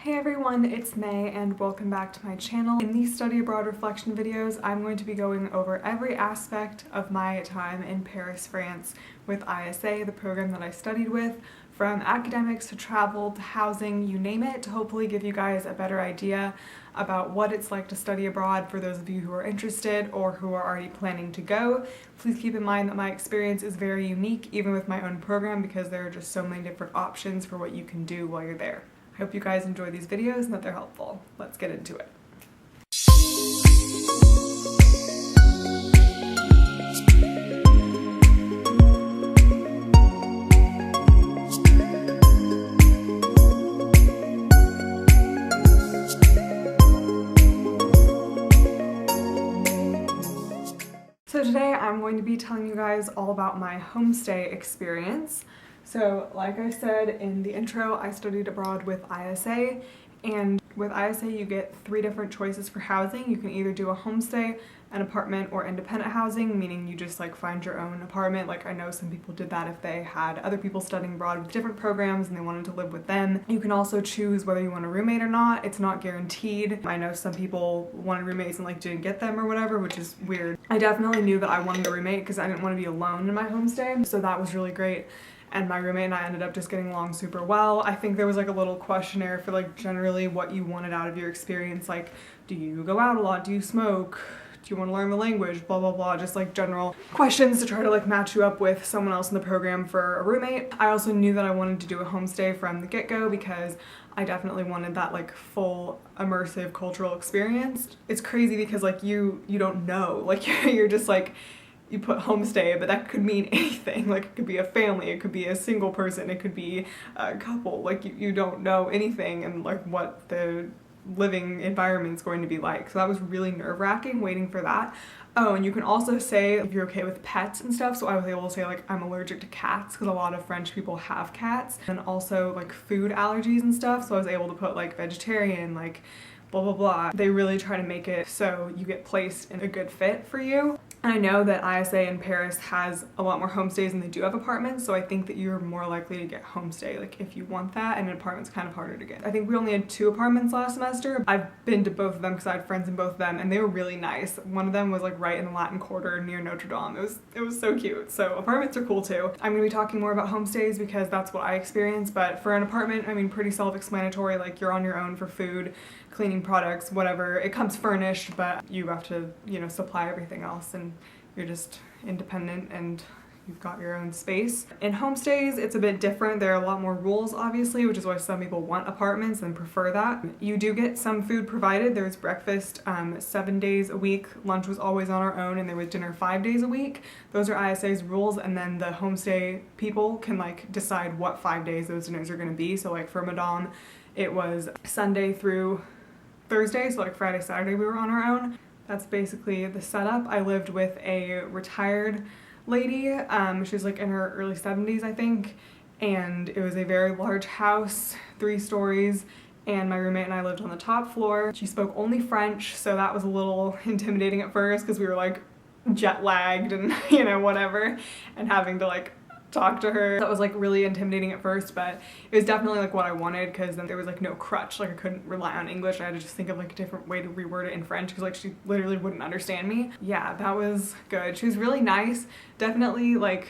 Hey everyone, it's May and welcome back to my channel. In these study abroad reflection videos, I'm going to be going over every aspect of my time in Paris, France with ISA, the program that I studied with, from academics to travel to housing, you name it, to hopefully give you guys a better idea about what it's like to study abroad for those of you who are interested or who are already planning to go. Please keep in mind that my experience is very unique, even with my own program, because there are just so many different options for what you can do while you're there. I hope you guys enjoy these videos and that they're helpful. Let's get into it. So today I'm going to be telling you guys all about my homestay experience. So like I said in the intro, I studied abroad with ISA, and with ISA you get 3 different choices for housing. You can either do a homestay, an apartment, or independent housing, meaning you just like find your own apartment. Like I know some people did that if they had other people studying abroad with different programs and they wanted to live with them. You can also choose whether you want a roommate or not. It's not guaranteed. I know some people wanted roommates and like didn't get them or whatever, which is weird. I definitely knew that I wanted a roommate because I didn't want to be alone in my homestay, so that was really great. And my roommate and I ended up just getting along super well. I think there was like a little questionnaire for like generally what you wanted out of your experience, like do you go out a lot, do you smoke, do you want to learn the language, blah blah blah, just like general questions to try to like match you up with someone else in the program for a roommate. I also knew that I wanted to do a homestay from the get-go because I definitely wanted that like full immersive cultural experience. It's crazy because like you don't know, like you're just like, you put homestay, but that could mean anything. Like it could be a family, it could be a single person, it could be a couple. Like you don't know anything and like what the living environment's going to be like. So that was really nerve-wracking waiting for that. Oh, and you can also say if you're okay with pets and stuff. So I was able to say like I'm allergic to cats because a lot of French people have cats, and also like food allergies and stuff. So I was able to put like vegetarian, like blah blah blah. They really try to make it so you get placed in a good fit for you. And I know that ISA in Paris has a lot more homestays than they do have apartments, so I think that you're more likely to get homestay, like if you want that, and an apartment's kind of harder to get. I think we only had 2 apartments last semester. I've been to both of them because I had friends in both of them, and they were really nice. One of them was like right in the Latin Quarter near Notre Dame. It was so cute. So apartments are cool too. I'm gonna be talking more about homestays because that's what I experienced, but for an apartment, I mean, pretty self-explanatory. Like you're on your own for food, cleaning products, whatever. It comes furnished, but you have to, you know, supply everything else, and you're just independent and you've got your own space. In homestays, it's a bit different. There are a lot more rules, obviously, which is why some people want apartments and prefer that. You do get some food provided. There's breakfast 7 days a week. Lunch was always on our own, and there was dinner 5 days a week. Those are ISA's rules, and then the homestay people can like decide what 5 days those dinners are gonna be. So like for Madame, it was Sunday through Thursday, so like Friday, Saturday we were on our own. That's basically the setup. I lived with a retired lady. She was like in her early 70s, I think, and it was a very large house, 3 stories, and my roommate and I lived on the top floor. She spoke only French, so that was a little intimidating at first because we were like jet lagged and you know, whatever, and having to like talk to her. That was like really intimidating at first, but it was definitely like what I wanted because then there was like no crutch. Like I couldn't rely on English. I had to just think of like a different way to reword it in French because like she literally wouldn't understand me. Yeah, that was good. She was really nice. Definitely like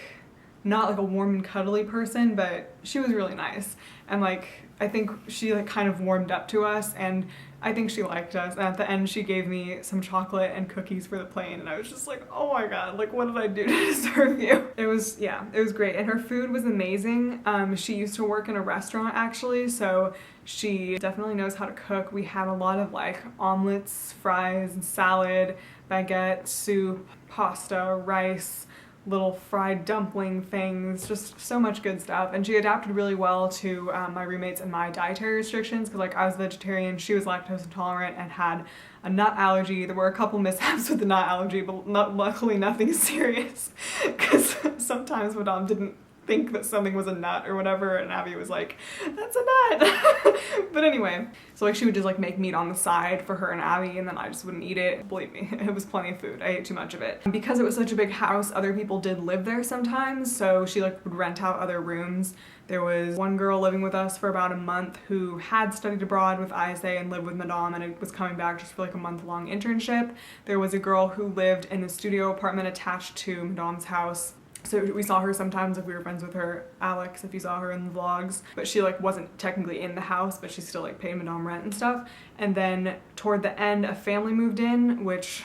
not like a warm and cuddly person, but she was really nice. And like I think she like kind of warmed up to us, and I think she liked us. And at the end she gave me some chocolate and cookies for the plane, and I was just like, oh my god, like what did I do to deserve you? It was, yeah, it was great. And her food was amazing. She used to work in a restaurant actually, so she definitely knows how to cook. We had a lot of like omelets, fries, salad, baguette, soup, pasta, rice, little fried dumpling things, just so much good stuff. And she adapted really well to my roommates and my dietary restrictions because like I was vegetarian, she was lactose intolerant and had a nut allergy. There were a couple mishaps with the nut allergy, but luckily nothing serious because sometimes Madame didn't think that something was a nut or whatever, and Abby was like, that's a nut. But anyway, so like she would just like make meat on the side for her and Abby, and then I just wouldn't eat it. Believe me, it was plenty of food. I ate too much of it. Because it was such a big house, other people did live there sometimes, so she like would rent out other rooms. There was one girl living with us for about a month who had studied abroad with ISA and lived with Madame, and it was coming back just for like a month-long internship. There was a girl who lived in the studio apartment attached to Madame's house. So we saw her sometimes if we were friends with her, Alex, if you saw her in the vlogs. But she like wasn't technically in the house, but she still like paid Madame rent and stuff. And then toward the end, a family moved in, which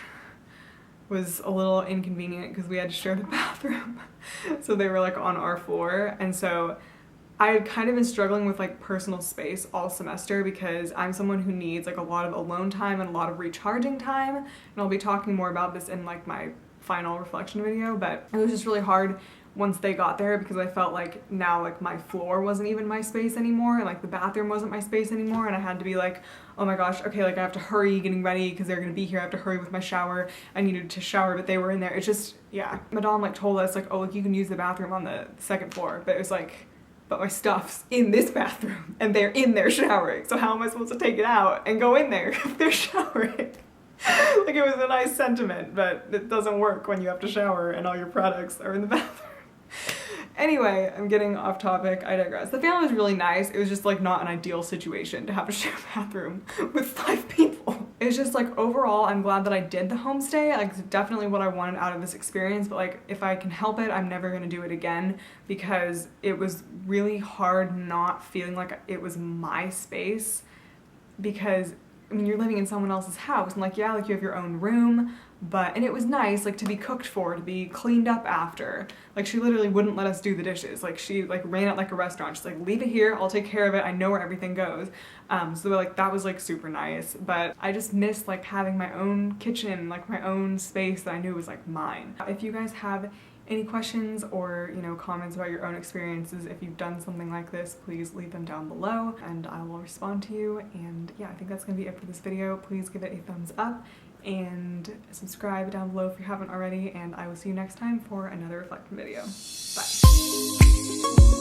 was a little inconvenient because we had to share the bathroom. So they were like on our floor. And so I had kind of been struggling with like personal space all semester because I'm someone who needs like a lot of alone time and a lot of recharging time. And I'll be talking more about this in like my final reflection video, but it was just really hard once they got there because I felt like now like my floor wasn't even my space anymore, and like the bathroom wasn't my space anymore, and I had to be like, oh my gosh, okay, like I have to hurry getting ready because they're gonna be here. I have to hurry with my shower. I needed to shower, but they were in there. It's just, yeah. Madame like told us like, oh, like you can use the bathroom on the second floor, but it was like, but my stuff's in this bathroom and they're in there showering, so how am I supposed to take it out and go in there if they're showering? Like it was a nice sentiment, but it doesn't work when you have to shower and all your products are in the bathroom. Anyway, I'm getting off topic, I digress. The family was really nice. It was just like not an ideal situation to have to share a bathroom with 5 people. It's just like overall, I'm glad that I did the homestay. Like it's definitely what I wanted out of this experience, but like if I can help it, I'm never gonna do it again because it was really hard not feeling like it was my space, because I mean, you're living in someone else's house and like, yeah, like you have your own room, but, and it was nice like to be cooked for, to be cleaned up after. Like she literally wouldn't let us do the dishes. Like she like ran it like a restaurant. She's like, leave it here, I'll take care of it. I know where everything goes. So like that was like super nice, but I just missed like having my own kitchen, like my own space that I knew was like mine. If you guys have any questions or, you know, comments about your own experiences, if you've done something like this, please leave them down below and I will respond to you. And yeah, I think that's gonna be it for this video. Please give it a thumbs up and subscribe down below if you haven't already, and I will see you next time for another reflection video. Bye.